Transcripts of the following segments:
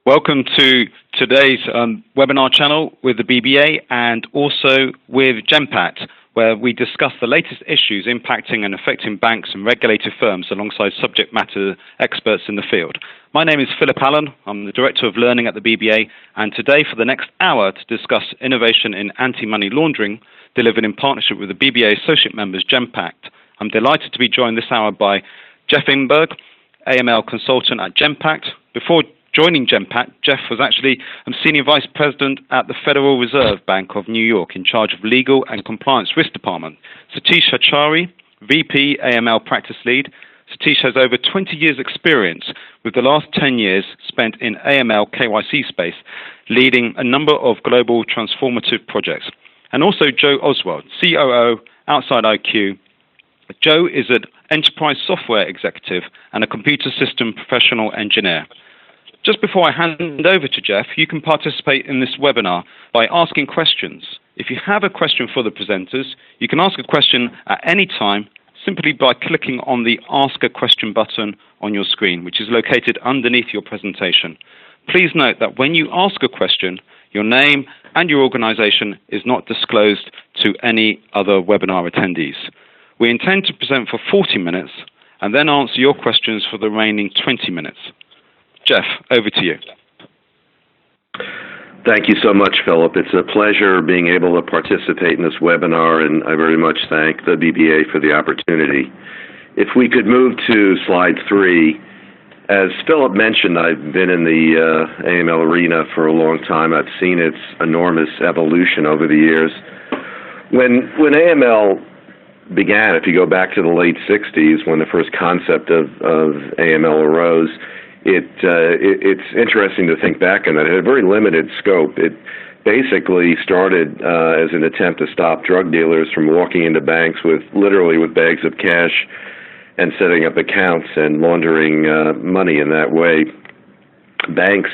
Welcome to today's webinar channel with the BBA and also with GEMPAT, where we discuss the latest issues impacting and affecting banks and regulated firms alongside subject matter experts in the field. My name is Philip Allen. I'm the Director of Learning at the BBA, and today for the next hour to discuss innovation in anti-money laundering delivered in partnership with the BBA associate members GEMPAT. I'm delighted to be joined this hour by Jeff Ingberg, AML consultant at GEMPAT. Before joining GEMPAT, Jeff was actually Senior Vice President at the Federal Reserve Bank of New York in charge of Legal and Compliance Risk Department. Satish Achari, VP AML Practice Lead. Satish has over 20 years experience, with the last 10 years spent in AML KYC space, leading a number of global transformative projects. And also Joe Oswald, COO, Outside IQ. Joe is an enterprise software executive and a computer system professional engineer. Just before I hand over to Jeff, you can participate in this webinar by asking questions. If you have a question for the presenters, you can ask a question at any time simply by clicking on the Ask a Question button on your screen, which is located underneath your presentation. Please note that when you ask a question, your name and your organization is not disclosed to any other webinar attendees. We intend to present for 40 minutes and then answer your questions for the remaining 20 minutes. Jeff, over to you. Thank you so much, Philip. It's a pleasure being able to participate in this webinar, and I very much thank the BBA for the opportunity. If we could move to slide 3. As Philip mentioned, I've been in the AML arena for a long time. I've seen its enormous evolution over the years. When AML began, if you go back to the late 60s, when the first concept of AML arose, it's interesting to think back on that. It had a very limited scope. It basically started as an attempt to stop drug dealers from walking into banks literally with bags of cash and setting up accounts and laundering money in that way. Banks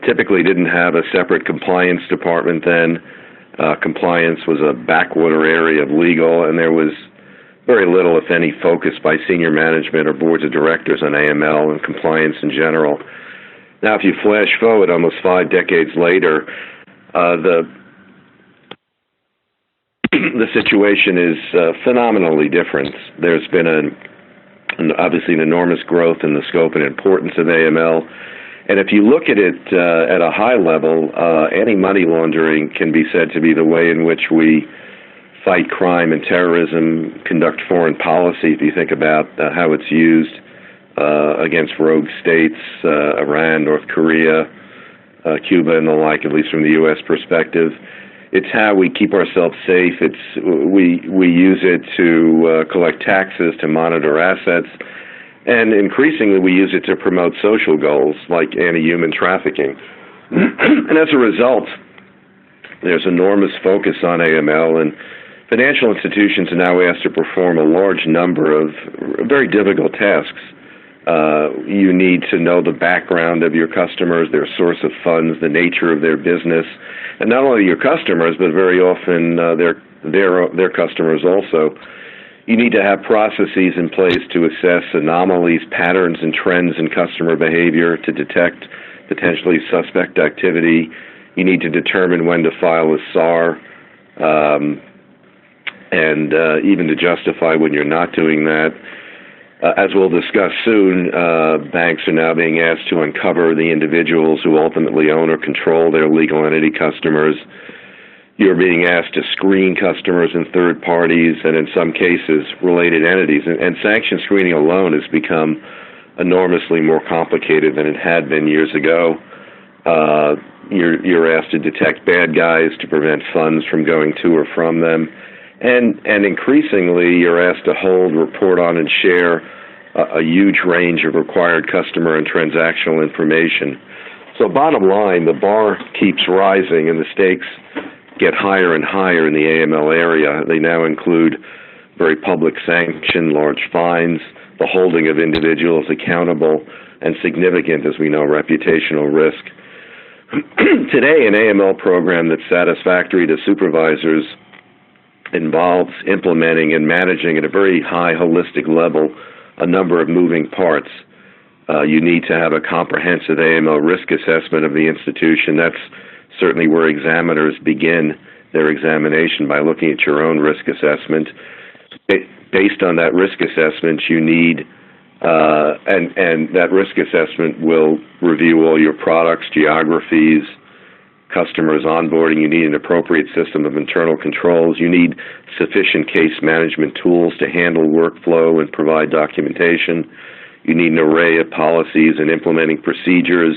typically didn't have a separate compliance department then. Compliance was a backwater area of legal, and there was very little, if any, focus by senior management or boards of directors on AML and compliance in general. Now, if you flash forward almost 5 decades later, the situation is phenomenally different. There's been obviously an enormous growth in the scope and importance of AML. And if you look at it at a high level, anti-money laundering can be said to be the way in which we fight crime and terrorism, conduct foreign policy, if you think about how it's used against rogue states, Iran, North Korea, Cuba, and the like, at least from the U.S. perspective. It's how we keep ourselves safe. We use it to collect taxes, to monitor assets, and increasingly we use it to promote social goals like anti-human trafficking. And as a result, there's enormous focus on AML, and financial institutions are now asked to perform a large number of very difficult tasks. You need to know the background of your customers, their source of funds, the nature of their business, and not only your customers, but very often their customers also. You need to have processes in place to assess anomalies, patterns, and trends in customer behavior to detect potentially suspect activity. You need to determine when to file a SAR, and even to justify when you're not doing that. As we'll discuss soon, banks are now being asked to uncover the individuals who ultimately own or control their legal entity customers. You're being asked to screen customers and third parties, and in some cases, related entities. And sanction screening alone has become enormously more complicated than it had been years ago. You're asked to detect bad guys to prevent funds from going to or from them. And increasingly, you're asked to hold, report on, and share a huge range of required customer and transactional information. So bottom line, the bar keeps rising and the stakes get higher and higher in the AML area. They now include very public sanction, large fines, the holding of individuals accountable, and significant, as we know, reputational risk. Today, an AML program that's satisfactory to supervisors involves implementing and managing at a very high holistic level a number of moving parts. You need to have a comprehensive AML risk assessment of the institution. That's certainly where examiners begin their examination, by looking at your own risk assessment. Based on that risk assessment, you need, and that risk assessment will review all your products, geographies, customers onboarding. You need an appropriate system of internal controls. You need sufficient case management tools to handle workflow and provide documentation. You need an array of policies and implementing procedures.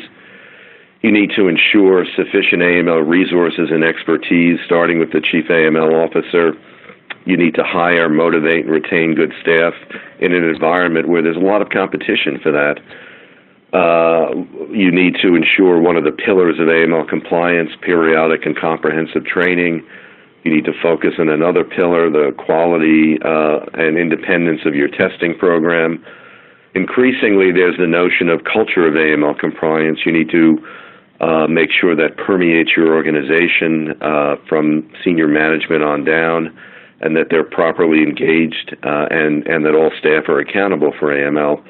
You need to ensure sufficient AML resources and expertise, starting with the chief AML officer. You need to hire, motivate, and retain good staff in an environment where there's a lot of competition for that. You need to ensure one of the pillars of AML compliance, periodic and comprehensive training. You need to focus on another pillar, the quality and independence of your testing program. Increasingly, there's the notion of culture of AML compliance. You need to make sure that permeates your organization from senior management on down, and that they're properly engaged and that all staff are accountable for AML.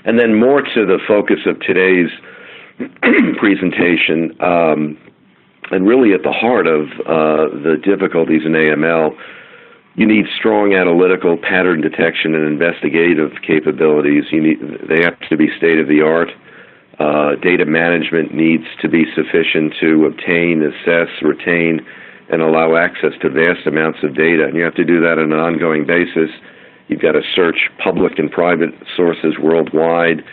And then more to the focus of today's presentation, and really at the heart of the difficulties in AML, you need strong analytical pattern detection and investigative capabilities. They have to be state-of-the-art. Data management needs to be sufficient to obtain, assess, retain, and allow access to vast amounts of data. And you have to do that on an ongoing basis. You've got to search public and private sources worldwide.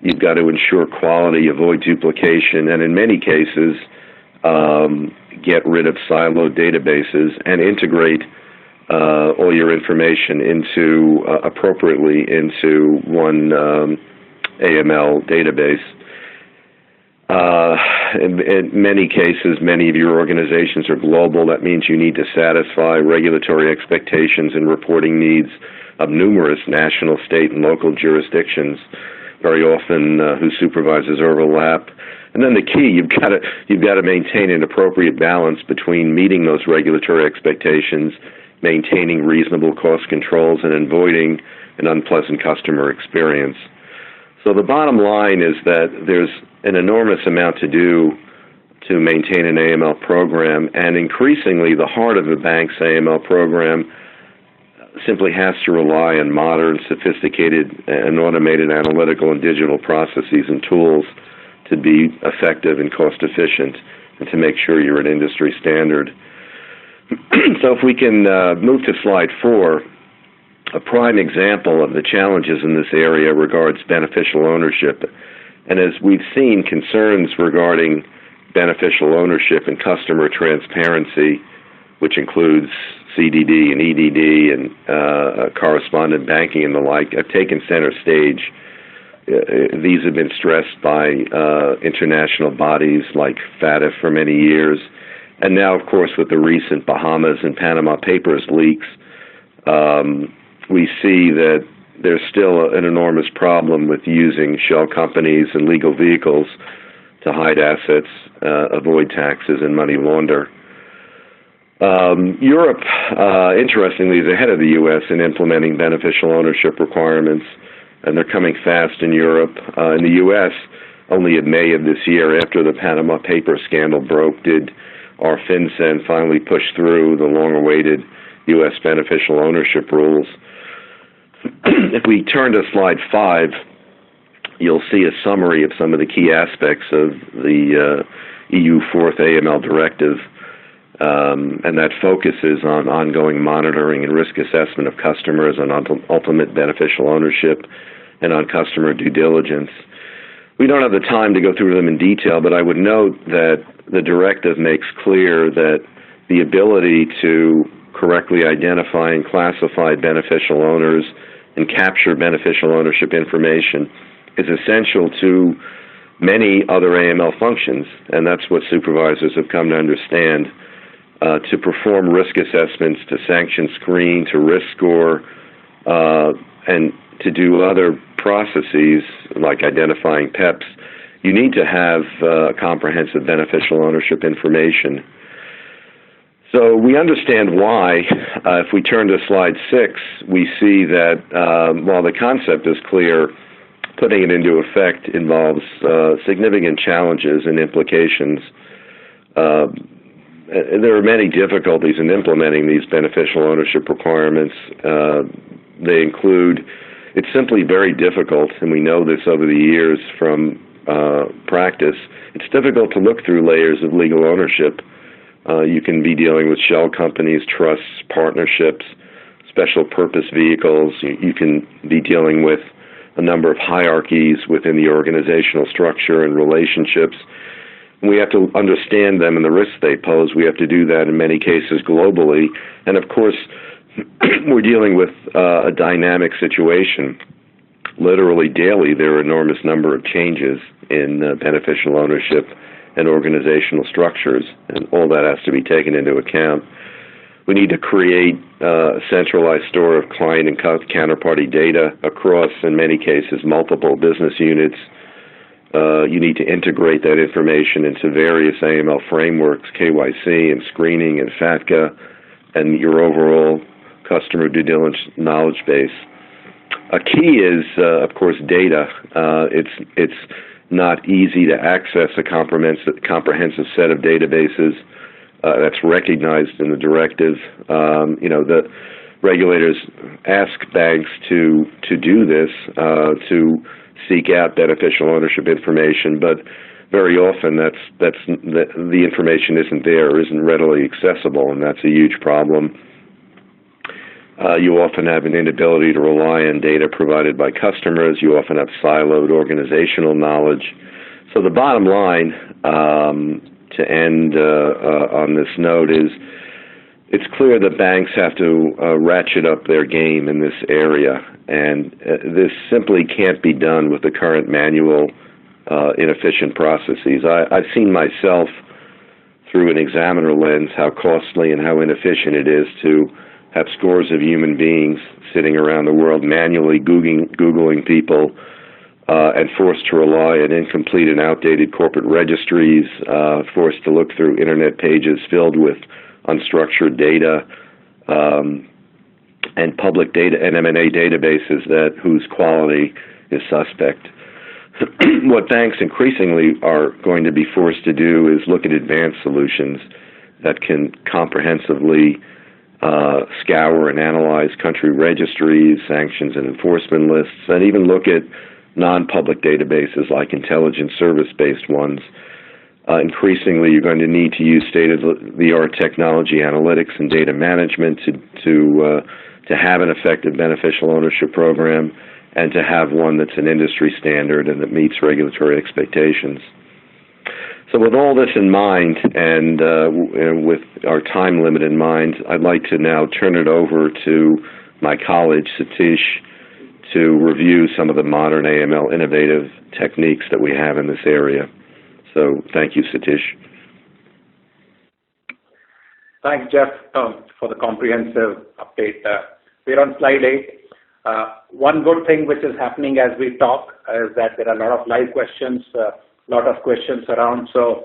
You've got to ensure quality, avoid duplication, and in many cases, get rid of siloed databases and integrate all your information appropriately into one AML database. In many cases, many of your organizations are global. That means you need to satisfy regulatory expectations and reporting needs of numerous national, state, and local jurisdictions, very often whose supervisors overlap. And then the key, you've got to maintain an appropriate balance between meeting those regulatory expectations, maintaining reasonable cost controls, and avoiding an unpleasant customer experience. So the bottom line is that there's an enormous amount to do to maintain an AML program, and increasingly the heart of a bank's AML program simply has to rely on modern, sophisticated, and automated analytical and digital processes and tools to be effective and cost efficient, and to make sure you're at industry standard. So if we can move to slide 4, a prime example of the challenges in this area regards beneficial ownership. And as we've seen, concerns regarding beneficial ownership and customer transparency, which includes CDD and EDD and correspondent banking and the like, have taken center stage. These have been stressed by international bodies like FATF for many years. And now, of course, with the recent Bahamas and Panama Papers leaks, we see that there's still an enormous problem with using shell companies and legal vehicles to hide assets, avoid taxes, and money launder. Europe, interestingly, is ahead of the U.S. in implementing beneficial ownership requirements, and they're coming fast in Europe. In the U.S., only in May of this year, after the Panama Papers scandal broke, did our FinCEN finally push through the long-awaited U.S. beneficial ownership rules. If we turn to slide 5, you'll see a summary of some of the key aspects of the EU 4th AML directive, and that focuses on ongoing monitoring and risk assessment of customers, on ultimate beneficial ownership, and on customer due diligence. We don't have the time to go through them in detail, but I would note that the directive makes clear that the ability to correctly identify and classify beneficial owners and capture beneficial ownership information is essential to many other AML functions, and that's what supervisors have come to understand. To perform risk assessments, to sanction screen, to risk score, and to do other processes like identifying PEPs, you need to have comprehensive beneficial ownership information. So we understand why. If we turn to slide 6, we see that while the concept is clear, putting it into effect involves significant challenges and implications. There are many difficulties in implementing these beneficial ownership requirements. They include, it's simply very difficult, and we know this over the years from practice, it's difficult to look through layers of legal ownership. You can be dealing with shell companies, trusts, partnerships, special purpose vehicles. You can be dealing with a number of hierarchies within the organizational structure and relationships. We have to understand them and the risks they pose. We have to do that in many cases globally. And of course, we're dealing with a dynamic situation. Literally daily, there are an enormous number of changes in beneficial ownership and organizational structures, and all that has to be taken into account. We need to create a centralized store of client and counterparty data across, in many cases, multiple business units. You need to integrate that information into various AML frameworks, KYC and screening and FATCA, and your overall customer due diligence knowledge base. A key is, of course, data. It's not easy to access a comprehensive set of databases. That's recognized in the directive. The regulators ask banks to do this, to seek out beneficial ownership information, but very often the information isn't there, or isn't readily accessible, and that's a huge problem. You often have an inability to rely on data provided by customers. You often have siloed organizational knowledge. So the bottom line, to end on this note, is it's clear that banks have to ratchet up their game in this area, and this simply can't be done with the current manual, inefficient processes. I've seen myself through an examiner lens how costly and how inefficient it is to have scores of human beings sitting around the world manually Googling people and forced to rely on incomplete and outdated corporate registries, forced to look through internet pages filled with unstructured data and public data and M&A databases whose quality is suspect. What banks increasingly are going to be forced to do is look at advanced solutions that can comprehensively scour and analyze country registries, sanctions and enforcement lists, and even look at non-public databases like intelligence service-based ones. Increasingly, you're going to need to use state-of-the-art technology, analytics, and data management to have an effective beneficial ownership program, and to have one that's an industry standard and that meets regulatory expectations. So with all this in mind, and with our time limit in mind, I'd like to now turn it over to my colleague, Satish, to review some of the modern AML innovative techniques that we have in this area. So thank you, Satish. Thanks, Jeff, for the comprehensive update. We're on slide 8. One good thing which is happening as we talk is that there are a lot of live questions, lot of questions around. So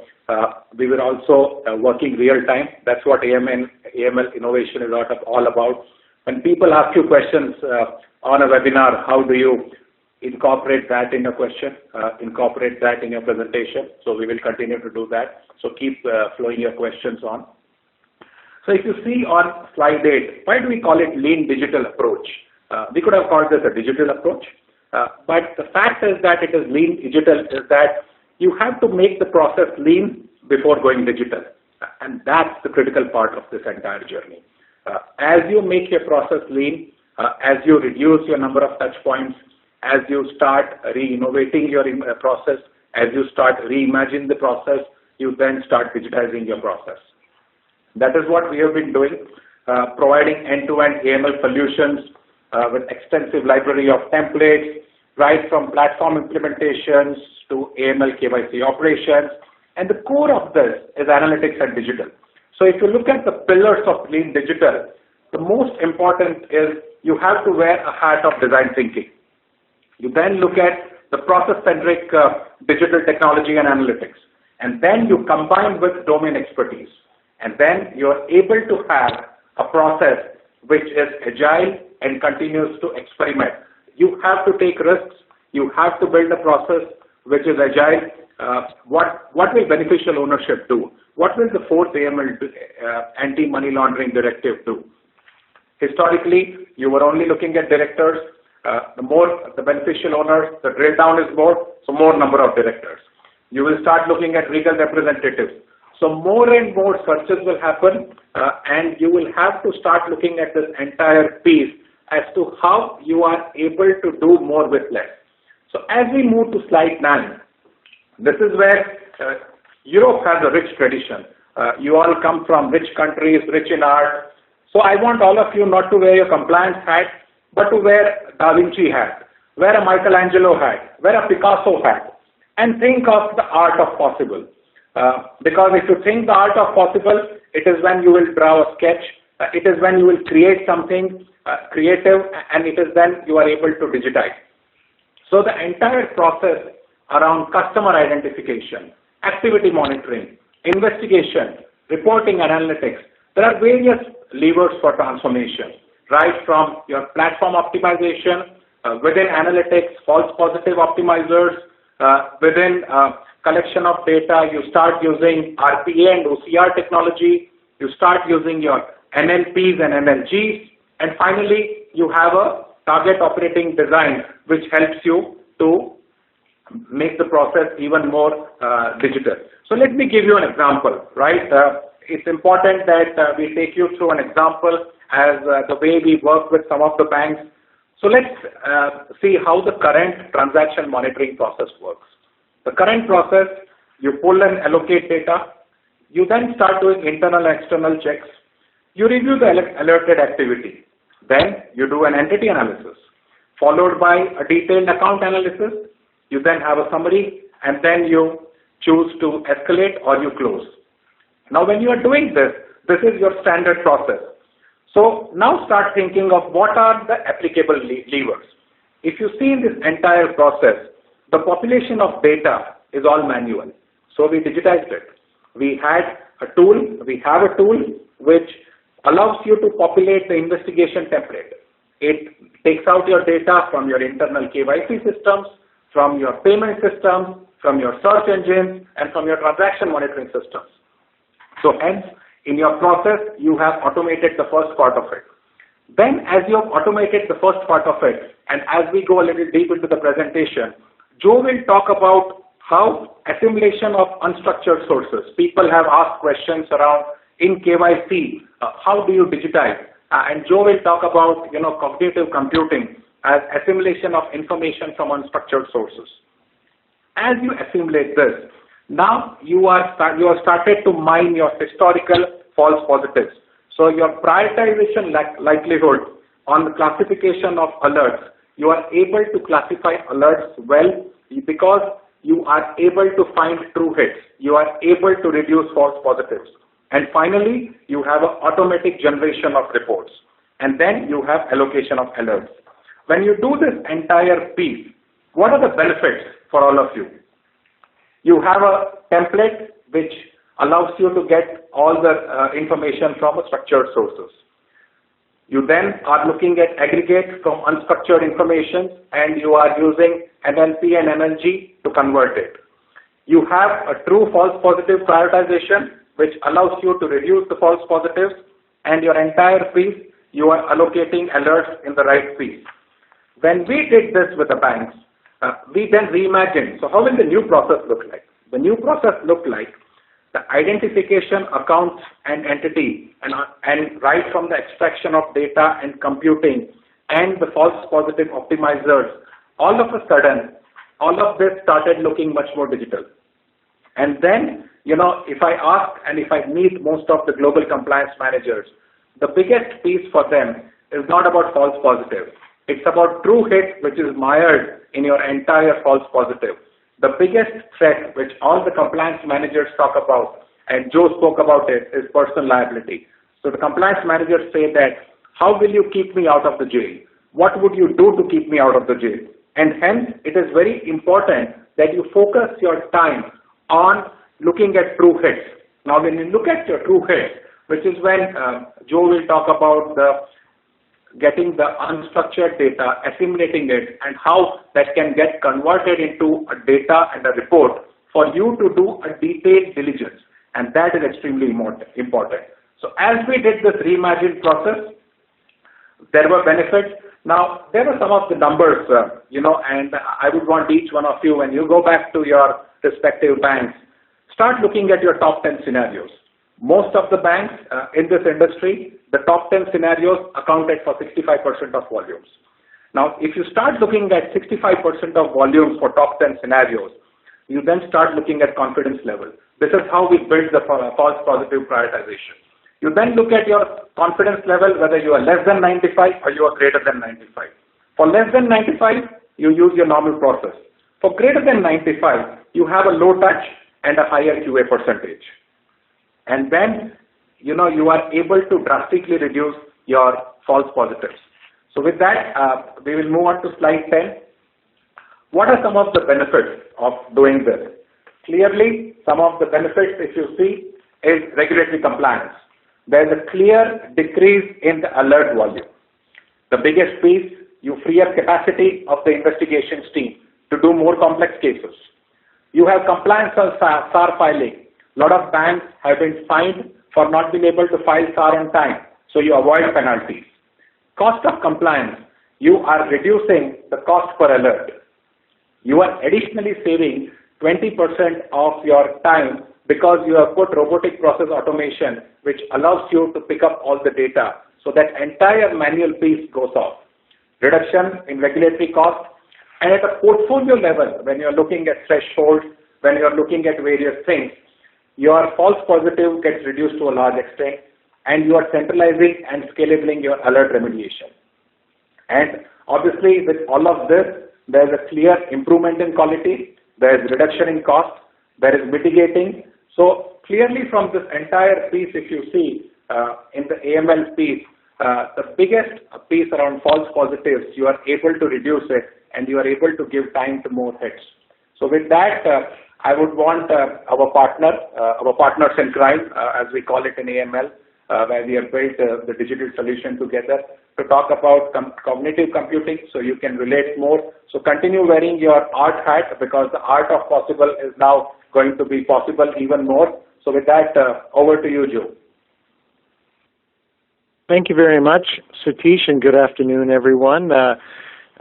we were also working real time. That's what AML innovation is all about. When people ask you questions on a webinar, how do you incorporate that in your question, incorporate that in your presentation? So we will continue to do that. So keep flowing your questions on. So if you see on slide 8, why do we call it lean digital approach? We could have called this a digital approach, but the fact is that it is lean digital is that you have to make the process lean before going digital. And that's the critical part of this entire journey. As you make your process lean, as you reduce your number of touch points, as you start re-innovating your process, as you start reimagining the process, you then start digitizing your process. That is what we have been doing, providing end-to-end AML solutions with extensive library of templates, right from platform implementations to AML KYC operations. And the core of this is analytics and digital. So if you look at the pillars of lean digital, the most important is you have to wear a hat of design thinking. You then look at the process-centric digital technology and analytics. And then you combine with domain expertise. And then you're able to have a process which is agile and continues to experiment. You have to take risks. You have to build a process which is agile. What will beneficial ownership do? What will the fourth AML anti-money laundering directive do? Historically, you were only looking at directors. The more the beneficial owners, the drill down is more, so more number of directors. You will start looking at legal representatives. So more and more searches will happen, and you will have to start looking at this entire piece as to how you are able to do more with less. So as we move to slide 9, this is where Europe has a rich tradition. You all come from rich countries, rich in art. So I want all of you not to wear your compliance hat, but to wear Da Vinci hat, wear a Michelangelo hat, wear a Picasso hat, and think of the art of possible. Because if you think the art of possible, it is when you will draw a sketch, it is when you will create something creative, and it is then you are able to digitize. So the entire process around customer identification, activity monitoring, investigation, reporting analytics, there are various levers for transformation, right from your platform optimization, within analytics, false positive optimizers, within collection of data, you start using RPA and OCR technology, you start using your NLPs and NLGs, and finally you have a target operating design which helps you to make the process even more digital. So let me give you an example, right? It's important that we take you through an example as the way we work with some of the banks. So let's see how the current transaction monitoring process works. The current process, you pull and allocate data, you then start doing internal and external checks, you review the alerted activity, then you do an entity analysis, followed by a detailed account analysis, you then have a summary, and then you choose to escalate or you close. Now when you are doing this, this is your standard process. So now start thinking of what are the applicable levers. If you see in this entire process, the population of data is all manual. So we digitized it. We had a tool, we have a tool which allows you to populate the investigation template. It takes out your data from your internal KYC systems, from your payment systems, from your search engines, and from your transaction monitoring systems. So hence, in your process, you have automated the first part of it. Then as you have automated the first part of it, and as we go a little deep into the presentation, Joe will talk about how assimilation of unstructured sources. People have asked questions around in KYC, how do you digitize? And Joe will talk about cognitive computing as assimilation of information from unstructured sources. As you assimilate this, now you have started to mine your historical false positives. So your prioritization likelihood on the classification of alerts, you are able to classify alerts well because you are able to find true hits. You are able to reduce false positives. And finally, you have an automatic generation of reports. And then you have allocation of alerts. When you do this entire piece, what are the benefits for all of you? You have a template which allows you to get all the information from structured sources. You then are looking at aggregate from unstructured information, and you are using NLP and NLG to convert it. You have a true false positive prioritization which allows you to reduce the false positives, and your entire piece, you are allocating alerts in the right piece. When we did this with the banks, we then reimagined. So how will the new process look like? The new process looked like the identification, accounts, and entity, and right from the extraction of data and computing and the false positive optimizers, all of a sudden, all of this started looking much more digital. And then, if I ask and if I meet most of the global compliance managers, the biggest piece for them is not about false positive. It's about true hit, which is mired in your entire false positive. The biggest threat, which all the compliance managers talk about, and Joe spoke about it, is personal liability. So the compliance managers say that, how will you keep me out of the jail? What would you do to keep me out of the jail? And hence, it is very important that you focus your time on looking at true hits. Now, when you look at your true hits, which is when Joe will talk about the getting the unstructured data, assimilating it, and how that can get converted into a data and a report for you to do a detailed diligence. And that is extremely important. So as we did this reimagined process, there were benefits. Now, there are some of the numbers, and I would want each one of you, when you go back to your respective banks, start looking at your top 10 scenarios. Most of the banks in this industry, the top 10 scenarios accounted for 65% of volumes. Now, if you start looking at 65% of volumes for top 10 scenarios, you then start looking at confidence level. This is how we build the false positive prioritization. You then look at your confidence level, whether you are less than 95 or you are greater than 95. For less than 95, you use your normal process. For greater than 95, you have a low touch and a higher QA percentage. And then, you are able to drastically reduce your false positives. So with that, we will move on to slide 10. What are some of the benefits of doing this? Clearly, some of the benefits, if you see, is regulatory compliance. There's a clear decrease in the alert volume. The biggest piece, you free up capacity of the investigations team to do more complex cases. You have compliance on SAR filing. A lot of banks have been fined for not being able to file SAR on time, so you avoid penalties. Cost of compliance, you are reducing the cost per alert. You are additionally saving 20% of your time because you have put robotic process automation, which allows you to pick up all the data. So that entire manual piece goes off. Reduction in regulatory cost. And at a portfolio level, when you're looking at thresholds, when you're looking at various things, your false positive gets reduced to a large extent, and you are centralizing and scalabling your alert remediation. And obviously, with all of this, there's a clear improvement in quality, there is reduction in cost, there is mitigating. So clearly from this entire piece, if you see in the AML piece, the biggest piece around false positives, you are able to reduce it and you are able to give time to more hits. So with that, I would want our partners in crime, as we call it in AML, where we have built the digital solution together, to talk about cognitive computing so you can relate more. So continue wearing your art hat, because the art of possible is now going to be possible even more. So with that, over to you, Joe. Thank you very much, Satish, and good afternoon, everyone.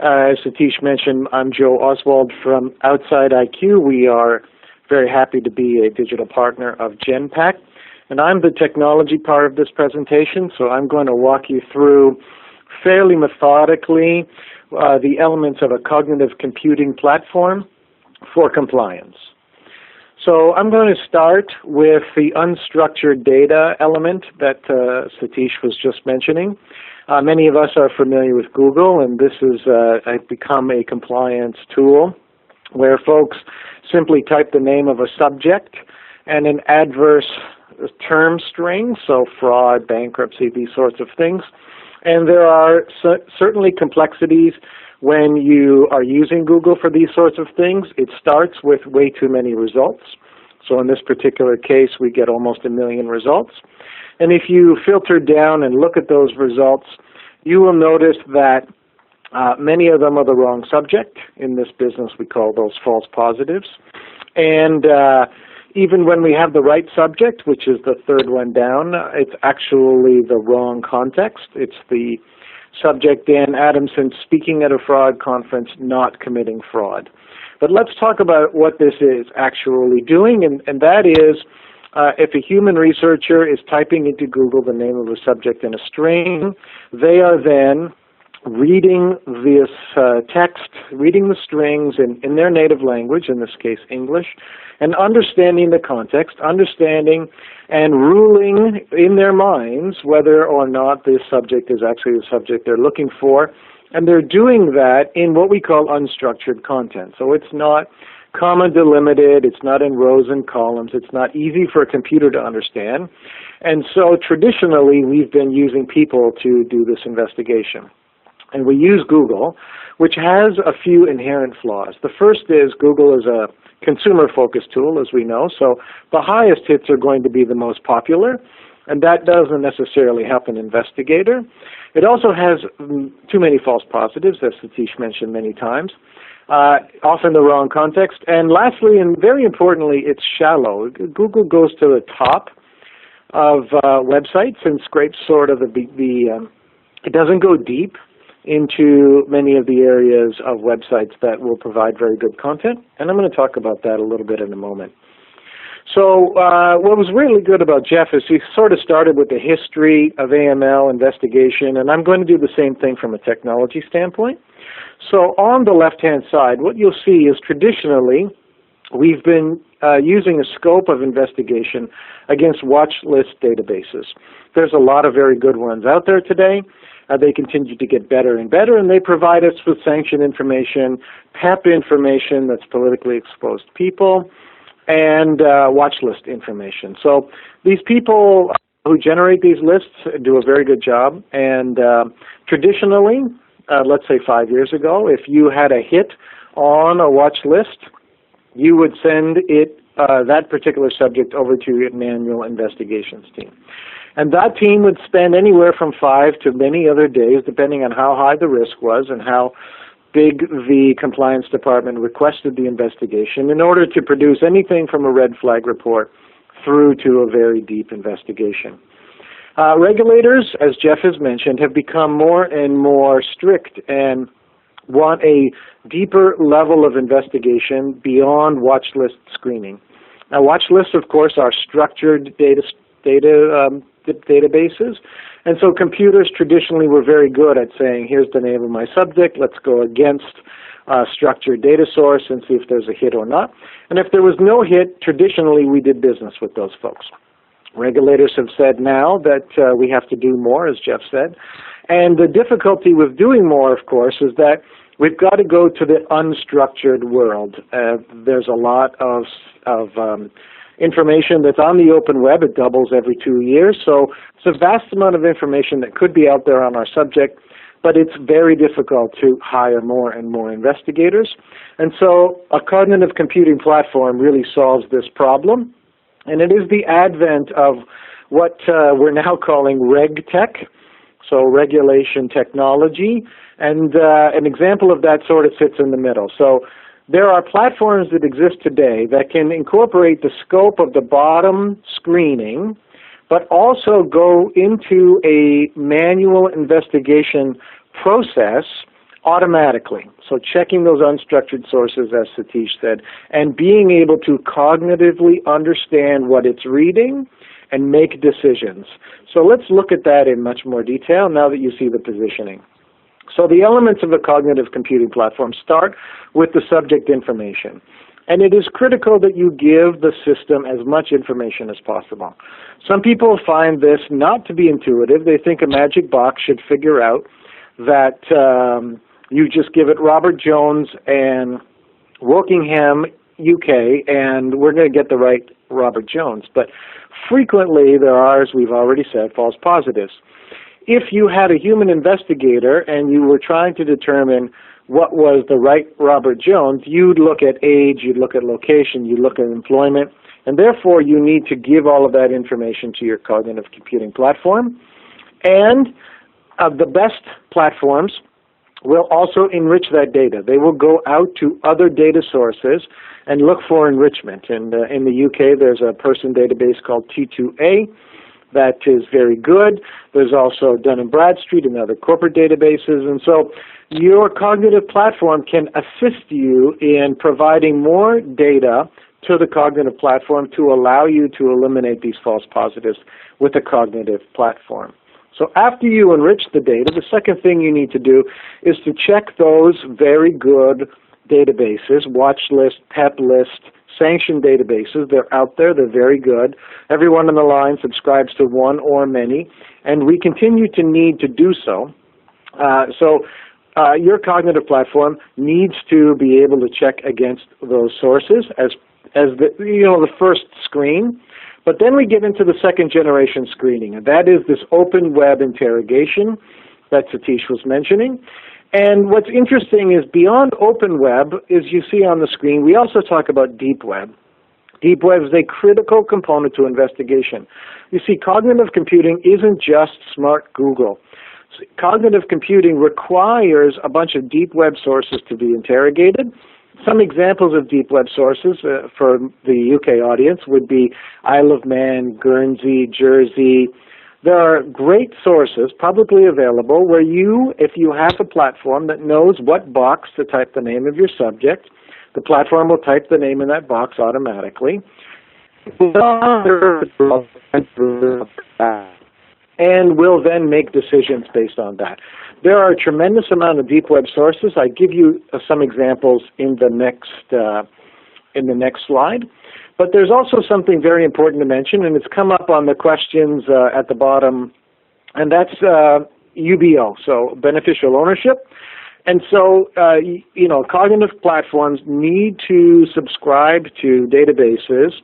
As Satish mentioned, I'm Joe Oswald from Outside IQ. We are very happy to be a digital partner of Genpact, and I'm the technology part of this presentation, so I'm going to walk you through fairly methodically the elements of a cognitive computing platform for compliance. So I'm going to start with the unstructured data element that Satish was just mentioning. Many of us are familiar with Google, and this is become a compliance tool where folks simply type the name of a subject and an adverse term string, so fraud, bankruptcy, these sorts of things. And there are certainly complexities when you are using Google for these sorts of things. It starts with way too many results. So in this particular case, we get almost 1 million results. And if you filter down and look at those results, you will notice that many of them are the wrong subject. In this business, we call those false positives. And even when we have the right subject, which is the third one down, it's actually the wrong context. It's the subject Dan Adamson speaking at a fraud conference, not committing fraud. But let's talk about what this is actually doing, and that is if a human researcher is typing into Google the name of a subject in a string, they are then reading this text, reading the strings in their native language, in this case English, and understanding the context, understanding and ruling in their minds whether or not this subject is actually the subject they're looking for. And they're doing that in what we call unstructured content. So it's not comma delimited, it's not in rows and columns, it's not easy for a computer to understand. And so traditionally we've been using people to do this investigation. And we use Google, which has a few inherent flaws. The first is Google is a consumer-focused tool, as we know, so the highest hits are going to be the most popular. and that doesn't necessarily help an investigator. It also has too many false positives, as Satish mentioned many times, often the wrong context. And lastly, and very importantly, it's shallow. Google goes to the top of websites and scrapes sort of it doesn't go deep into many of the areas of websites that will provide very good content, and I'm going to talk about that a little bit in a moment. So what was really good about Jeff is he sort of started with the history of AML investigation, and I'm going to do the same thing from a technology standpoint. So on the left-hand side, what you'll see is traditionally we've been using a scope of investigation against watch list databases. There's a lot of very good ones out there today. They continue to get better and better, and they provide us with sanction information, PEP information, that's politically exposed people, and watch list information. So these people who generate these lists do a very good job, and traditionally, let's say 5 years ago, if you had a hit on a watch list, you would send that particular subject over to your manual investigations team. And that team would spend anywhere from 5 to many other days, depending on how high the risk was and how big the compliance department requested the investigation, in order to produce anything from a red flag report through to a very deep investigation. Regulators, as Jeff has mentioned, have become more and more strict and want a deeper level of investigation beyond watch list screening. Now, watch lists, of course, are structured databases, and so computers traditionally were very good at saying, here's the name of my subject, let's go against a structured data source and see if there's a hit or not. And if there was no hit, traditionally we did business with those folks. Regulators have said now that we have to do more, as Jeff said, and the difficulty with doing more, of course, is that we've got to go to the unstructured world. There's a lot of information that's on the open web. It doubles every 2 years, so it's a vast amount of information that could be out there on our subject, but it's very difficult to hire more and more investigators. And so a cognitive computing platform really solves this problem, and it is the advent of what we're now calling RegTech, so regulation technology, and an example of that sort of sits in the middle. So there are platforms that exist today that can incorporate the scope of the bottom screening, but also go into a manual investigation process automatically. So checking those unstructured sources, as Satish said, and being able to cognitively understand what it's reading and make decisions. So let's look at that in much more detail now that you see the positioning. So the elements of a cognitive computing platform start with the subject information. And it is critical that you give the system as much information as possible. Some people find this not to be intuitive. They think a magic box should figure out that you just give it Robert Jones and Wokingham, UK, and we're going to get the right Robert Jones. But frequently there are, as we've already said, false positives. If you had a human investigator and you were trying to determine what was the right Robert Jones, you'd look at age, you'd look at location, you'd look at employment, and therefore you need to give all of that information to your cognitive computing platform. And the best platforms will also enrich that data. They will go out to other data sources and look for enrichment. And in the UK, there's a person database called T2A that is very good. There's also Dun & Bradstreet and other corporate databases. And so your cognitive platform can assist you in providing more data to the cognitive platform to allow you to eliminate these false positives with a cognitive platform. So after you enrich the data, the second thing you need to do is to check those very good databases, watch list, PEP list, sanctioned databases. They're out there. They're very good. Everyone on the line subscribes to one or many, and we continue to need to do so. Your cognitive platform needs to be able to check against those sources as the first screen. But then we get into the second generation screening, and that is this open web interrogation that Satish was mentioning. And what's interesting is beyond open web, as you see on the screen, we also talk about deep web. Deep web is a critical component to investigation. You see, cognitive computing isn't just smart Google. Cognitive computing requires a bunch of deep web sources to be interrogated. Some examples of deep web sources for the UK audience would be Isle of Man, Guernsey, Jersey. There are great sources publicly available where you, if you have a platform that knows what box to type the name of your subject, the platform will type the name in that box automatically. And will then make decisions based on that. There are a tremendous amount of deep web sources. I give you some examples in the next slide. But there's also something very important to mention, and it's come up on the questions at the bottom, and that's UBO, so beneficial ownership. And so, cognitive platforms need to subscribe to databases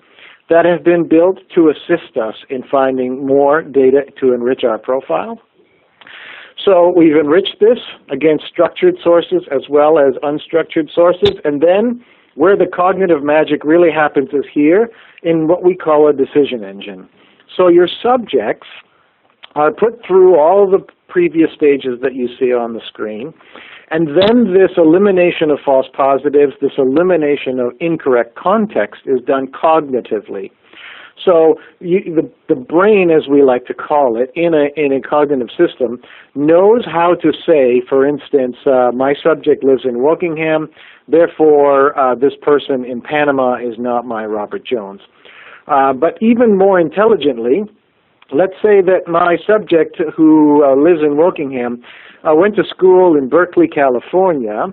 that have been built to assist us in finding more data to enrich our profile. So we've enriched this against structured sources as well as unstructured sources, and then where the cognitive magic really happens is here in what we call a decision engine. So your subjects are put through all the previous stages that you see on the screen, and then this elimination of false positives, this elimination of incorrect context is done cognitively. So the brain, as we like to call it, in a cognitive system, knows how to say, for instance, my subject lives in Wokingham, therefore this person in Panama is not my Robert Jones. But even more intelligently, let's say that my subject who lives in Wokingham went to school in Berkeley, California,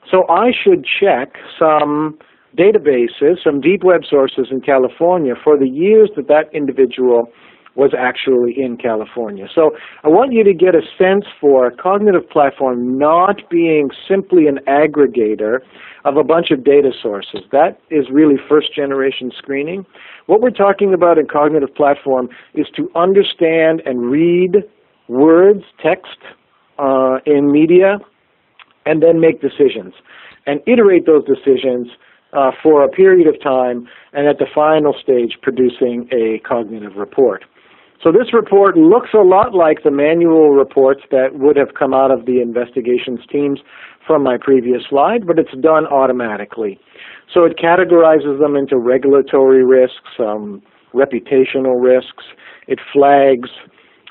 so I should check some databases, some deep web sources in California for the years that that individual was actually in California. So I want you to get a sense for a cognitive platform not being simply an aggregator of a bunch of data sources. That is really first-generation screening. What we're talking about in cognitive platform is to understand and read words, text in media, and then make decisions and iterate those decisions for a period of time, and at the final stage producing a cognitive report. So this report looks a lot like the manual reports that would have come out of the investigations teams from my previous slide, but it's done automatically. So it categorizes them into regulatory risks, reputational risks. It flags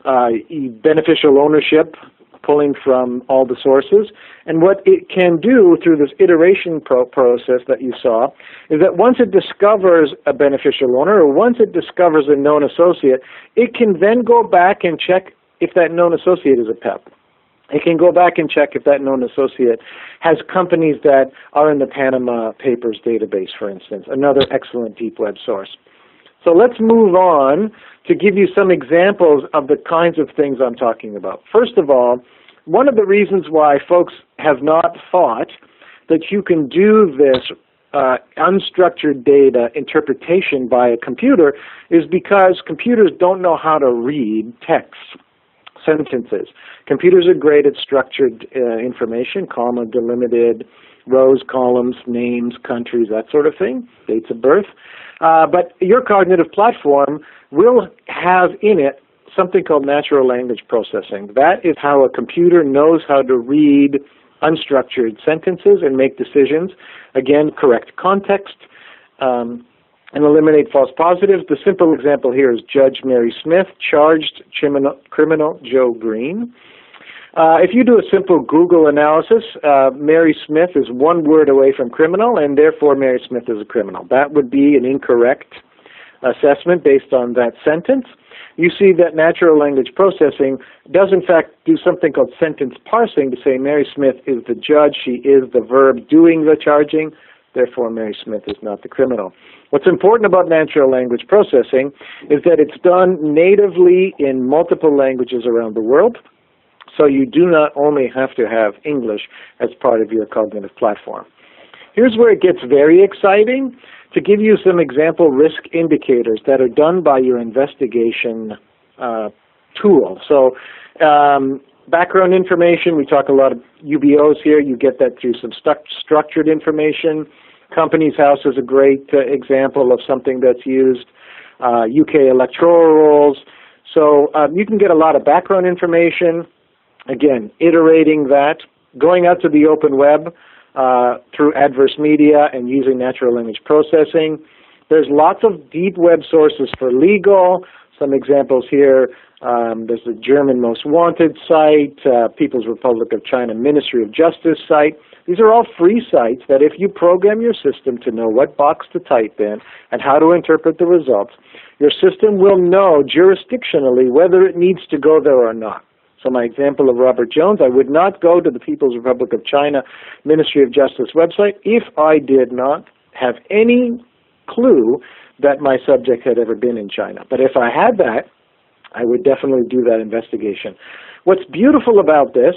beneficial ownership, pulling from all the sources. And what it can do through this iteration process that you saw is that once it discovers a beneficial owner, or once it discovers a known associate, it can then go back and check if that known associate is a PEP. It can go back and check if that known associate has companies that are in the Panama Papers database, for instance, another excellent deep web source. So let's move on to give you some examples of the kinds of things I'm talking about. First of all, one of the reasons why folks have not thought that you can do this unstructured data interpretation by a computer is because computers don't know how to read text, sentences. Computers are great at structured information, comma, delimited, rows, columns, names, countries, that sort of thing, dates of birth. But your cognitive platform will have in it something called natural language processing. That is how a computer knows how to read unstructured sentences and make decisions. Again, correct context and eliminate false positives. The simple example here is Judge Mary Smith charged criminal Joe Green. If you do a simple Google analysis, Mary Smith is one word away from criminal, and therefore Mary Smith is a criminal. That would be an incorrect assessment based on that sentence. You see that natural language processing does in fact do something called sentence parsing to say Mary Smith is the judge, she is the verb doing the charging, therefore Mary Smith is not the criminal. What's important about natural language processing is that it's done natively in multiple languages around the world. So you do not only have to have English as part of your cognitive platform. Here's where it gets very exciting. To give you some example risk indicators that are done by your investigation tool. So background information, we talk a lot of UBOs here. You get that through some structured information. Companies House is a great example of something that's used. UK electoral rolls. So you can get a lot of background information. Again, iterating that, going out to the open web through adverse media and using natural image processing. There's lots of deep web sources for legal. Some examples here. There's the German Most Wanted site, People's Republic of China Ministry of Justice site. These are all free sites that if you program your system to know what box to type in and how to interpret the results, your system will know jurisdictionally whether it needs to go there or not. So my example of Robert Jones, I would not go to the People's Republic of China Ministry of Justice website if I did not have any clue that my subject had ever been in China. But if I had that, I would definitely do that investigation. What's beautiful about this,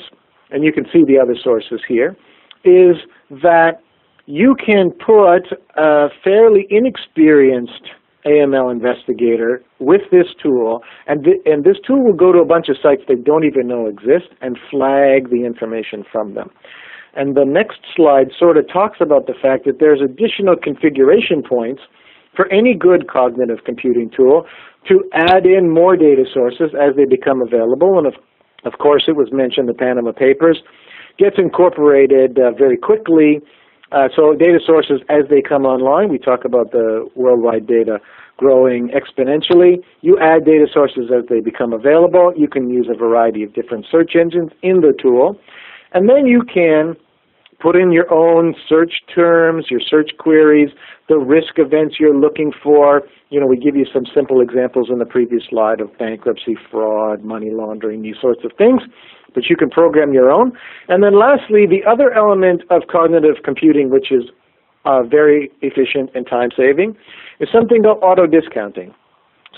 and you can see the other sources here, is that you can put a fairly inexperienced AML investigator with this tool, and this tool will go to a bunch of sites they don't even know exist and flag the information from them. And the next slide sort of talks about the fact that there's additional configuration points for any good cognitive computing tool to add in more data sources as they become available. And of course, it was mentioned the Panama Papers gets incorporated very quickly. So data sources as they come online, we talk about the worldwide data growing exponentially. You add data sources as they become available. You can use a variety of different search engines in the tool. And then you can put in your own search terms, your search queries, the risk events you're looking for. You know, we give you some simple examples in the previous slide of bankruptcy, fraud, money laundering, these sorts of things. But you can program your own. And then lastly, the other element of cognitive computing, which is very efficient and time-saving, is something called auto-discounting.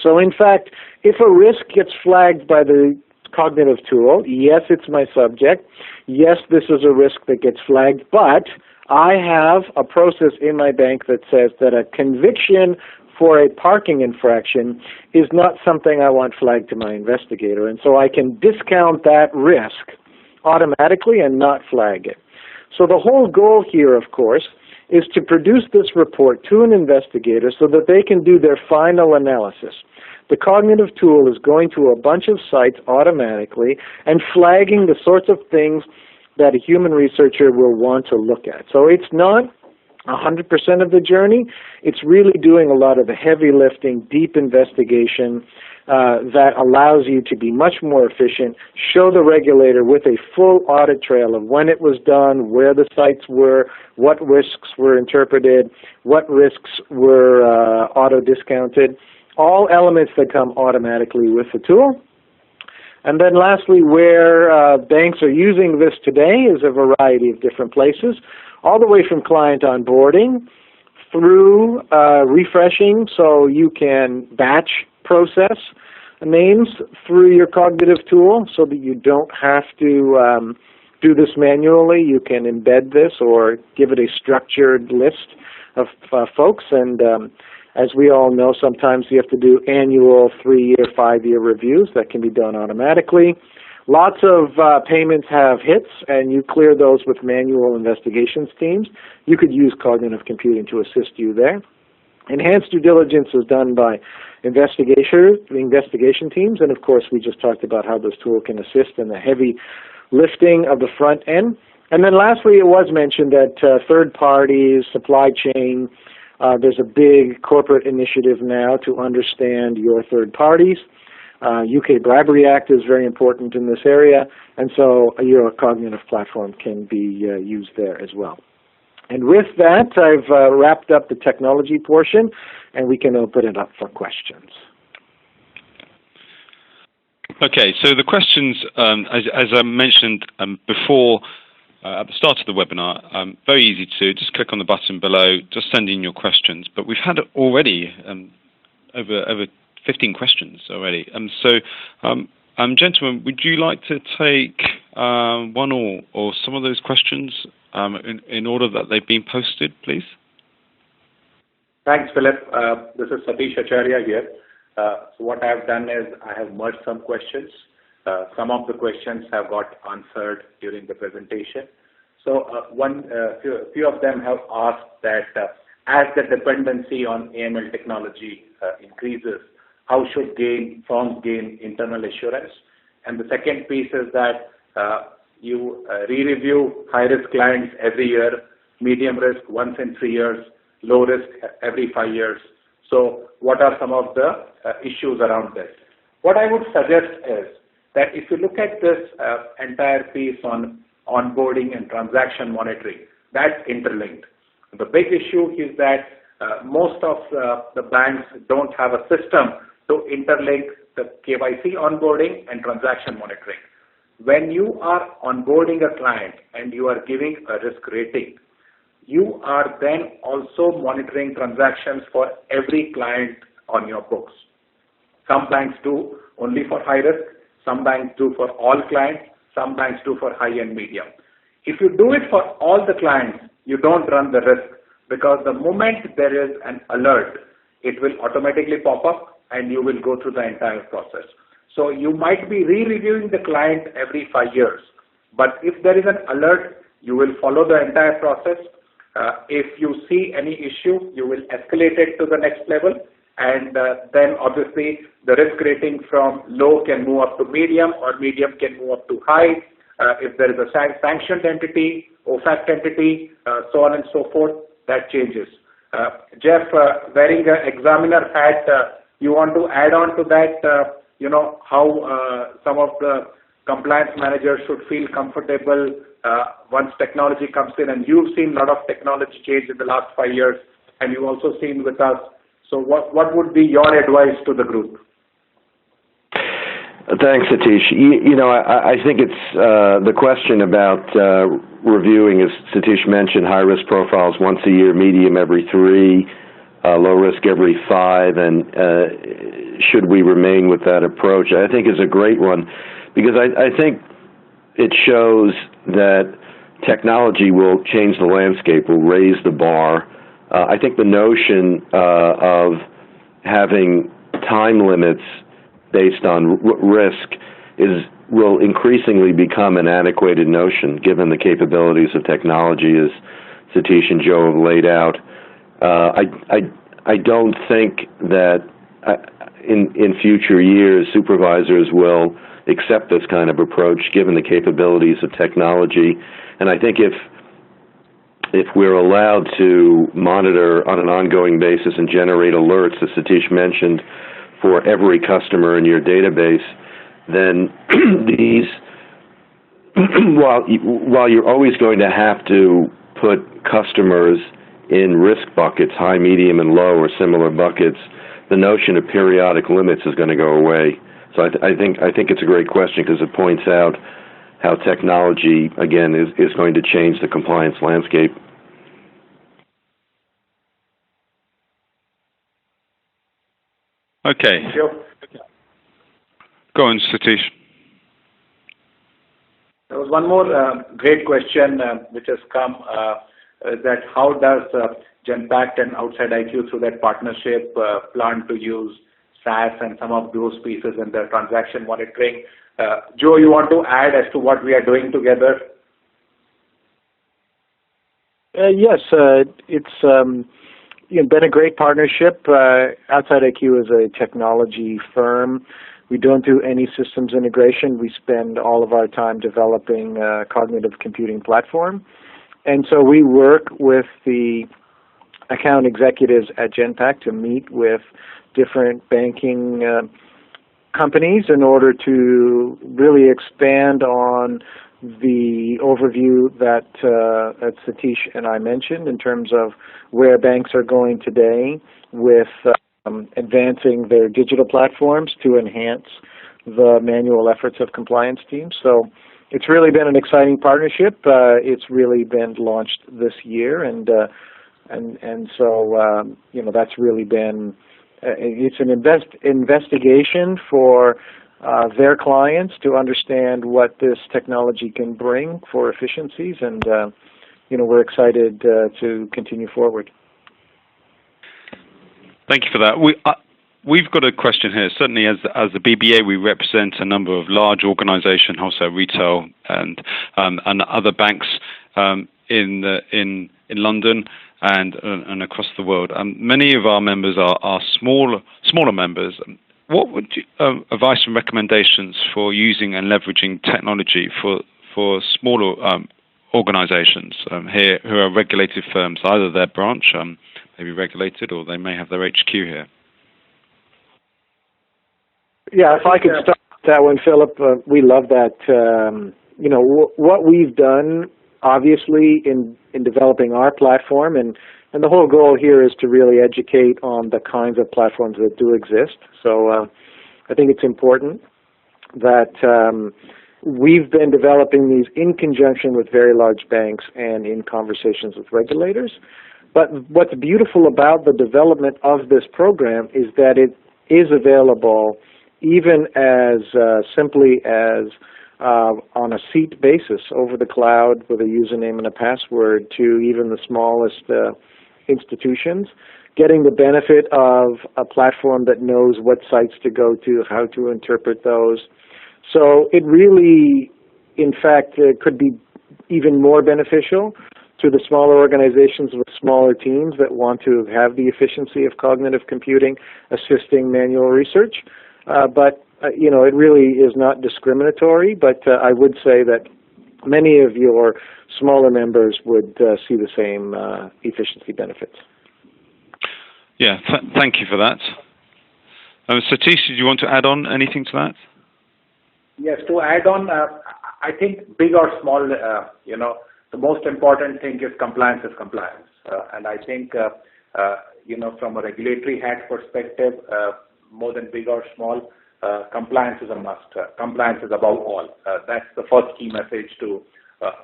So in fact, if a risk gets flagged by the cognitive tool, yes, it's my subject, yes, this is a risk that gets flagged, but I have a process in my bank that says that a conviction for a parking infraction is not something I want flagged to my investigator, and so I can discount that risk automatically and not flag it. So the whole goal here, of course, is to produce this report to an investigator so that they can do their final analysis. The cognitive tool is going to a bunch of sites automatically and flagging the sorts of things that a human researcher will want to look at. So it's not 100% of the journey. It's really doing a lot of the heavy lifting, deep investigation that allows you to be much more efficient, show the regulator with a full audit trail of when it was done, where the sites were, what risks were interpreted, what risks were auto-discounted, all elements that come automatically with the tool. And then lastly, where banks are using this today is a variety of different places, all the way from client onboarding through refreshing, so you can batch process names through your cognitive tool so that you don't have to do this manually. You can embed this or give it a structured list of folks. And as we all know, sometimes you have to do annual 3-year, 5-year reviews that can be done automatically. Lots of payments have hits, and you clear those with manual investigations teams. You could use cognitive computing to assist you there. Enhanced due diligence is done by investigation teams, and of course we just talked about how this tool can assist in the heavy lifting of the front end. And then lastly, it was mentioned that third parties, supply chain, there's a big corporate initiative now to understand your third parties. UK Bribery Act is very important in this area, and so your cognitive platform can be used there as well. And with that, I've wrapped up the technology portion, and we can open it up for questions. Okay, so the questions, as I mentioned before, at the start of the webinar, very easy to just click on the button below, just send in your questions. But we've had already over 15 questions already. Gentlemen, would you like to take one or some of those questions in order that they've been posted, please? Thanks, Philip. This is Satish Acharya here. So what I have done is I have merged some questions. Some of the questions have got answered during the presentation. So few of them have asked that as the dependency on AML technology increases, how should firms gain internal assurance? And the second piece is that you re-review high-risk clients every year, medium risk once in 3 years, low risk every 5 years. So what are some of the issues around this? What I would suggest is that if you look at this entire piece on onboarding and transaction monitoring, that's interlinked. The big issue is that most of the banks don't have a system to interlink the KYC onboarding and transaction monitoring. When you are onboarding a client and you are giving a risk rating, you are then also monitoring transactions for every client on your books. Some banks do only for high risk, some banks do for all clients, some banks do for high and medium. If you do it for all the clients, you don't run the risk, because the moment there is an alert, it will automatically pop up and you will go through the entire process. So you might be re-reviewing the client every 5 years, but if there is an alert, you will follow the entire process. If you see any issue, you will escalate it to the next level, and then obviously the risk rating from low can move up to medium, or medium can move up to high. If there is a sanctioned entity, OFAC entity, so on and so forth, that changes. Jeff, wearing an examiner hat, you want to add on to that, how some of the compliance managers should feel comfortable once technology comes in, and you've seen a lot of technology change in the last 5 years, and you've also seen with us. So what would be your advice to the group? Thanks, Satish. I think it's the question about reviewing, as Satish mentioned, high-risk profiles once a year, medium every 3, low risk every 5, and should we remain with that approach, I think is a great one, because I think it shows that technology will change the landscape, will raise the bar. I think the notion of having time limits based on risk will increasingly become an antiquated notion, given the capabilities of technology, as Satish and Joe have laid out. I don't think that in future years supervisors will accept this kind of approach, given the capabilities of technology. And I think if we're allowed to monitor on an ongoing basis and generate alerts, as Satish mentioned, for every customer in your database, then these, while you're always going to have to put customers in risk buckets, high, medium, and low, or similar buckets, the notion of periodic limits is going to go away. So I think it's a great question, because it points out how technology, again, is going to change the compliance landscape. Okay. Go on, Satish. There was one more great question which has come, that how does Genpact and Outside IQ, through that partnership, plan to use SaaS and some of those pieces in the transaction monitoring? Joe, you want to add as to what we are doing together? Yes, it's been a great partnership. Outside IQ is a technology firm. We don't do any systems integration. We spend all of our time developing a cognitive computing platform. And so we work with the account executives at Genpact to meet with different banking companies in order to really expand on the overview that Satish and I mentioned in terms of where banks are going today with advancing their digital platforms to enhance the manual efforts of compliance teams. So it's really been an exciting partnership. It's really been launched this year, and so that's really been it's an investigation for their clients to understand what this technology can bring for efficiencies, and we're excited to continue forward. Thank you for that. We've got a question here. Certainly, as the BBA, we represent a number of large organizations, wholesale, retail, and other banks in London and across the world. Many of our members are smaller members. What would you, advice and recommendations for using and leveraging technology for smaller organizations here who are regulated firms, either their branch may be regulated or they may have their HQ here? Yeah, if I could start that one, Philip, we love that. What we've done, obviously, in developing our platform, and the whole goal here is to really educate on the kinds of platforms that do exist. So I think it's important that we've been developing these in conjunction with very large banks and in conversations with regulators. But what's beautiful about the development of this program is that it is available even as simply as on a seat basis over the cloud with a username and a password to even the smallest institutions, getting the benefit of a platform that knows what sites to go to, how to interpret those. So it really, in fact, could be even more beneficial to the smaller organizations with smaller teams that want to have the efficiency of cognitive computing, assisting manual research. But it really is not discriminatory, but I would say that many of your smaller members would see the same efficiency benefits. Yeah, thank you for that. Satish, did you want to add on anything to that? Yes, to add on, I think big or small, the most important thing is compliance is compliance. And I think, from a regulatory hat perspective, more than big or small, compliance is a must. Compliance is above all. That's the first key message to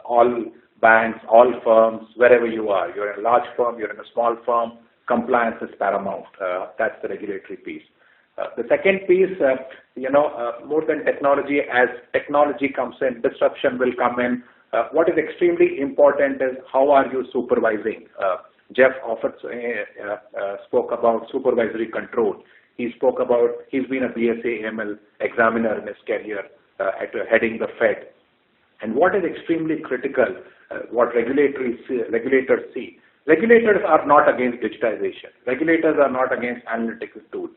all banks, all firms, wherever you are. You're in a large firm, you're in a small firm, compliance is paramount. That's the regulatory piece. The second piece, more than technology, as technology comes in, disruption will come in. What is extremely important is how are you supervising? Jeff often spoke about supervisory control. He spoke about, he's been a BSA AML examiner in his career heading the Fed. And what is extremely critical, what regulators see, regulators are not against digitization. Regulators are not against analytics tools.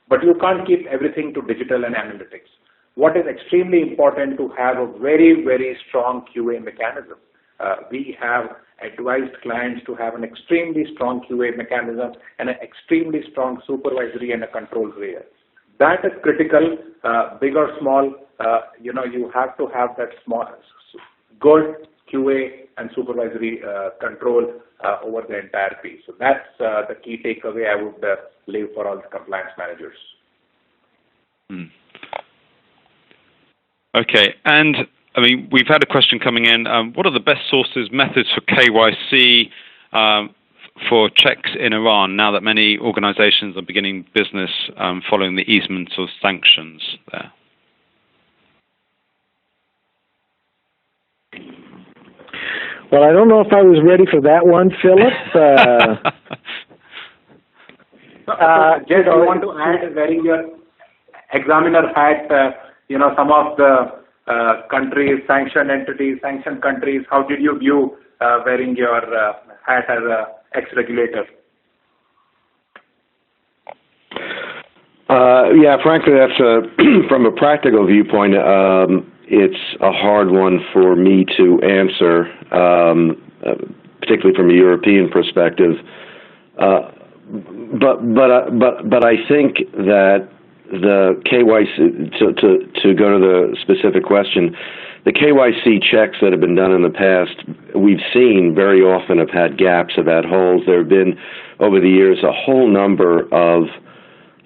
But you can't keep everything to digital and analytics. What is extremely important to have a very, very strong QA mechanism. We have advised clients to have an extremely strong QA mechanism and an extremely strong supervisory and a control layer. That is critical, big or small, you have to have that good QA and supervisory control over the entire piece. So that's the key takeaway I would leave for all the compliance managers. Okay, and we've had a question coming in. What are the best sources, methods for KYC for checks in Iran now that many organizations are beginning business following the easement of sanctions there? Well, I don't know if I was ready for that one, Philip. Jeff, I want to add, wearing your examiner hat, some of the countries, sanctioned entities, sanctioned countries, how did you view wearing your hat as an ex-regulator? Yeah, frankly, that's from a practical viewpoint, it's a hard one for me to answer, particularly from a European perspective. But I think that the KYC, to go to the specific question, the KYC checks that have been done in the past, we've seen very often have had gaps, have had holes. There have been, over the years, a whole number of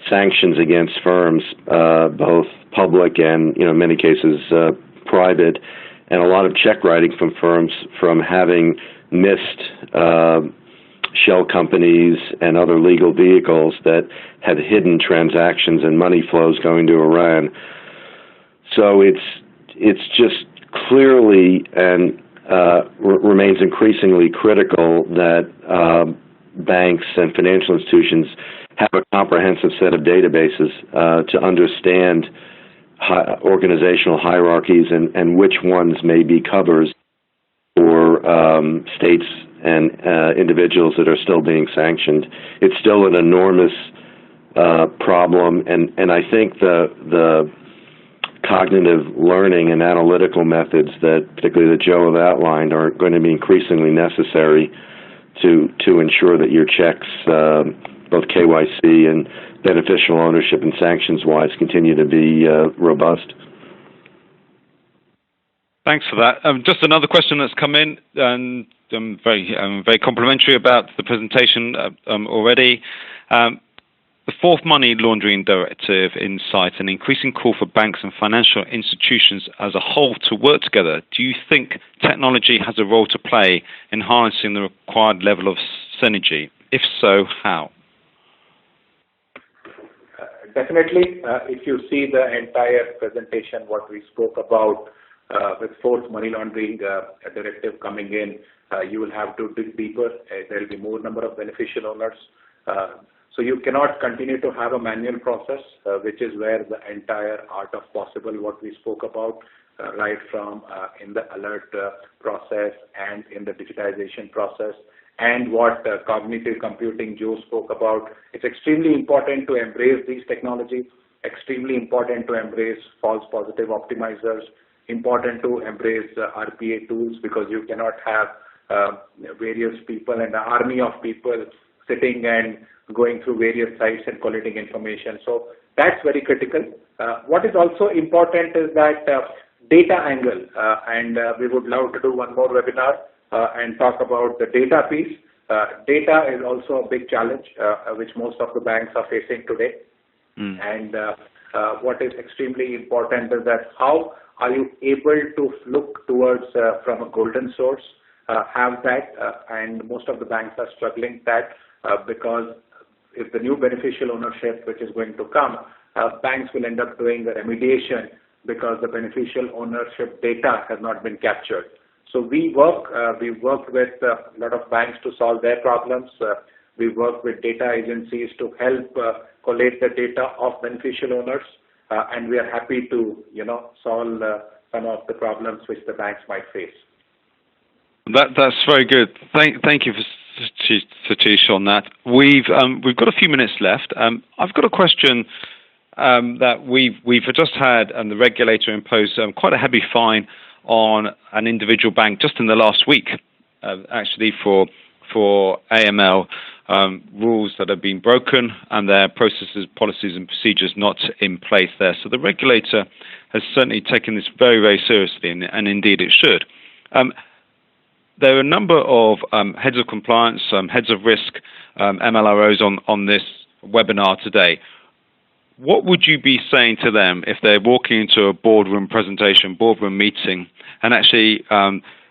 sanctions against firms, both public and, in many cases, private, and a lot of check writing from firms from having missed shell companies and other legal vehicles that have hidden transactions and money flows going to Iran. So it's just clearly and remains increasingly critical that banks and financial institutions have a comprehensive set of databases to understand organizational hierarchies and which ones may be covers for states and individuals that are still being sanctioned. It's still an enormous problem, and I think the cognitive learning and analytical methods that particularly that Joe have outlined are going to be increasingly necessary to ensure that your checks, both KYC and beneficial ownership and sanctions-wise, continue to be robust. Thanks for that. Just another question that's come in, and I'm very complimentary about the presentation already. The fourth money laundering directive incites an increasing call for banks and financial institutions as a whole to work together. Do you think technology has a role to play in harnessing the required level of synergy? If so, how? Definitely. If you see the entire presentation, what we spoke about with fourth money laundering directive coming in, you will have to dig deeper. There will be more number of beneficial owners. So you cannot continue to have a manual process, which is where the entire art of possible, what we spoke about, right from in the alert process and in the digitization process, and what cognitive computing Joe spoke about. It's extremely important to embrace these technologies, extremely important to embrace false positive optimizers, important to embrace RPA tools, because you cannot have various people and an army of people sitting and going through various sites and collating information. So that's very critical. What is also important is that data angle, and we would love to do one more webinar and talk about the data piece. Data is also a big challenge, which most of the banks are facing today. And what is extremely important is that how are you able to look towards from a golden source, have that, and most of the banks are struggling that because if the new beneficial ownership which is going to come, banks will end up doing the remediation because the beneficial ownership data has not been captured. So we've worked with a lot of banks to solve their problems. We work with data agencies to help collate the data of beneficial owners, and we are happy to, solve some of the problems which the banks might face. That's very good. Thank you, Satish, on that. We've got a few minutes left. I've got a question that we've just had, and the regulator imposed quite a heavy fine on an individual bank just in the last week, actually for AML rules that have been broken and their processes, policies and procedures not in place there. So the regulator has certainly taken this very, very seriously, and indeed it should. There are a number of heads of compliance, heads of risk, MLROs on this webinar today. What would you be saying to them if they're walking into a boardroom presentation, boardroom meeting, and actually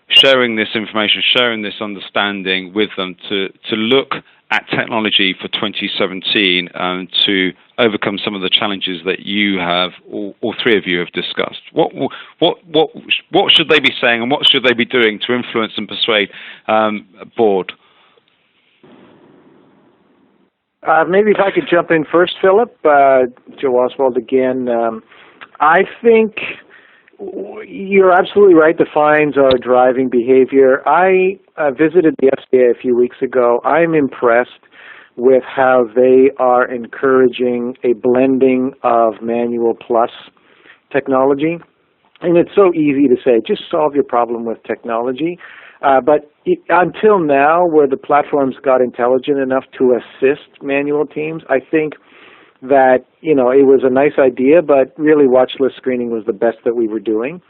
sharing this information, sharing this understanding with them to look at technology for 2017 to overcome some of the challenges that you have, all three of you have discussed? What should they be saying, and what should they be doing to influence and persuade a board? Maybe if I could jump in first, Philip. Joe Oswald again. I think you're absolutely right. The fines are driving behavior. I visited the FCA a few weeks ago. I'm impressed with how they are encouraging a blending of manual plus technology. And it's so easy to say, just solve your problem with technology. But until now, where the platforms got intelligent enough to assist manual teams, I think that, it was a nice idea, but really watch list screening was the best that we were doing.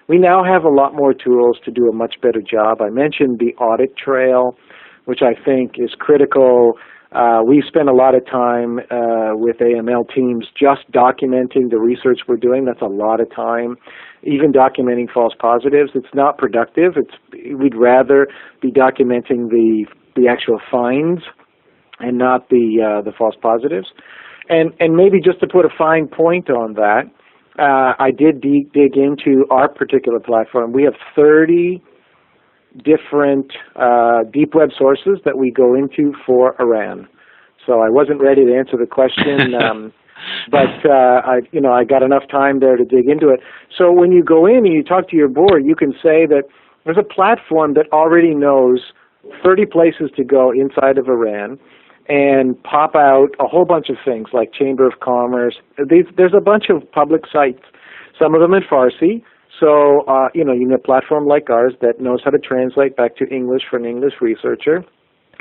We now have a lot more tools to do a much better job. I mentioned the audit trail, which I think is critical. We spend a lot of time with AML teams just documenting the research we're doing. That's a lot of time. Even documenting false positives, it's not productive. We'd rather be documenting the actual fines and not the false positives. And maybe just to put a fine point on that, I did dig into our particular platform. We have 30 different deep web sources that we go into for Iran. So I wasn't ready to answer the question, but I got enough time there to dig into it. So when you go in and you talk to your board, you can say that there's a platform that already knows 30 places to go inside of Iran and pop out a whole bunch of things like Chamber of Commerce. There's a bunch of public sites, some of them in Farsi. So, you need a platform like ours that knows how to translate back to English for an English researcher.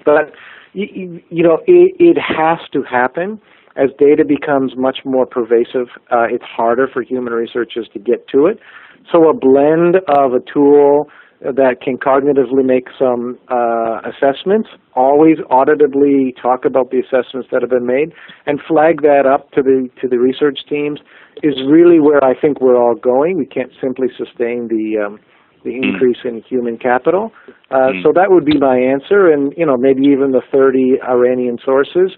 But, it has to happen. As data becomes much more pervasive, it's harder for human researchers to get to it. So a blend of a tool that can cognitively make some assessments, always auditably talk about the assessments that have been made, and flag that up to the research teams is really where I think we're all going. We can't simply sustain the increase in human capital. So that would be my answer, and maybe even the 30 Iranian sources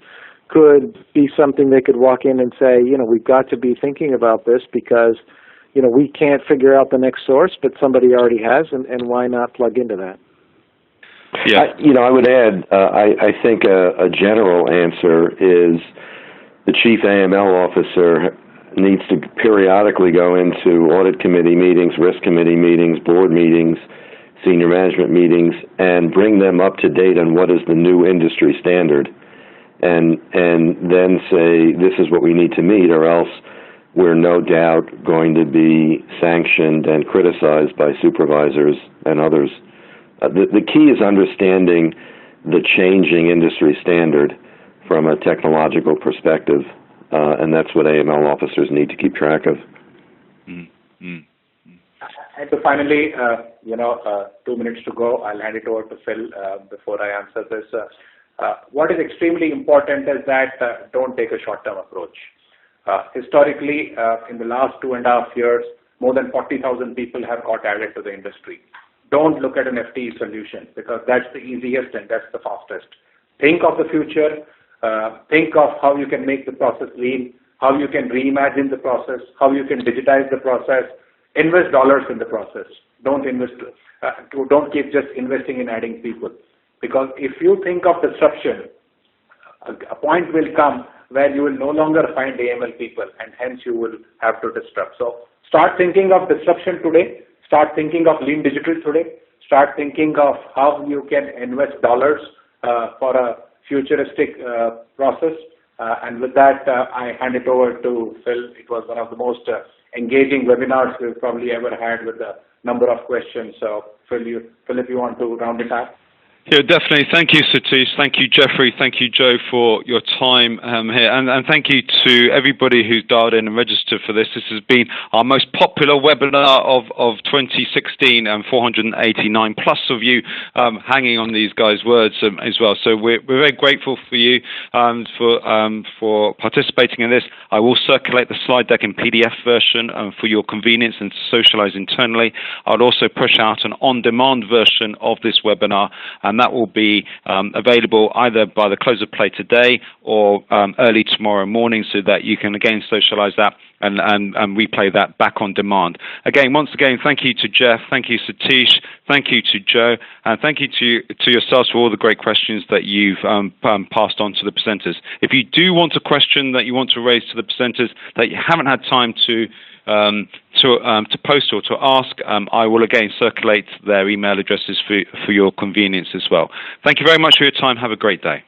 could be something they could walk in and say, we've got to be thinking about this because we can't figure out the next source, but somebody already has, and why not plug into that? Yeah. I would add, I think a general answer is the chief AML officer needs to periodically go into audit committee meetings, risk committee meetings, board meetings, senior management meetings, and bring them up to date on what is the new industry standard, and then say, this is what we need to meet, or else we're no doubt going to be sanctioned and criticized by supervisors and others. The key is understanding the changing industry standard from a technological perspective, and that's what AML officers need to keep track of. And so finally, 2 minutes to go. I'll hand it over to Phil before I answer this. What is extremely important is that don't take a short-term approach. Historically, in the last 2.5 years, more than 40,000 people have got added to the industry. Don't look at an FTE solution because that's the easiest and that's the fastest. Think of the future. Think of how you can make the process lean, how you can reimagine the process, how you can digitize the process. Invest dollars in the process. Don't keep just investing in adding people. Because if you think of disruption, a point will come where you will no longer find AML people, and hence you will have to disrupt. So start thinking of disruption today. Start thinking of lean digital today. Start thinking of how you can invest dollars for a futuristic process. And with that, I hand it over to Phil. It was one of the most engaging webinars we've probably ever had with a number of questions. So Phil, if you want to round it up. Yeah, definitely. Thank you, Satish. Thank you, Jeffrey. Thank you, Joe, for your time here. And thank you to everybody who's dialed in and registered for this. This has been our most popular webinar of 2016, and 489 plus of you hanging on these guys' words as well. So we're very grateful for you for participating in this. I will circulate the slide deck in PDF version for your convenience and to socialize internally. I'll also push out an on-demand version of this webinar, and that will be available either by the close of play today or early tomorrow morning, so that you can again socialize that and replay that back on demand. Once again, thank you to Jeff, thank you Satish, thank you to Joe, and thank you to yourselves for all the great questions that you've passed on to the presenters. If you do want a question that you want to raise to the presenters that you haven't had time to post or to ask, I will again circulate their email addresses for your convenience as well. Thank you very much for your time. Have a great day.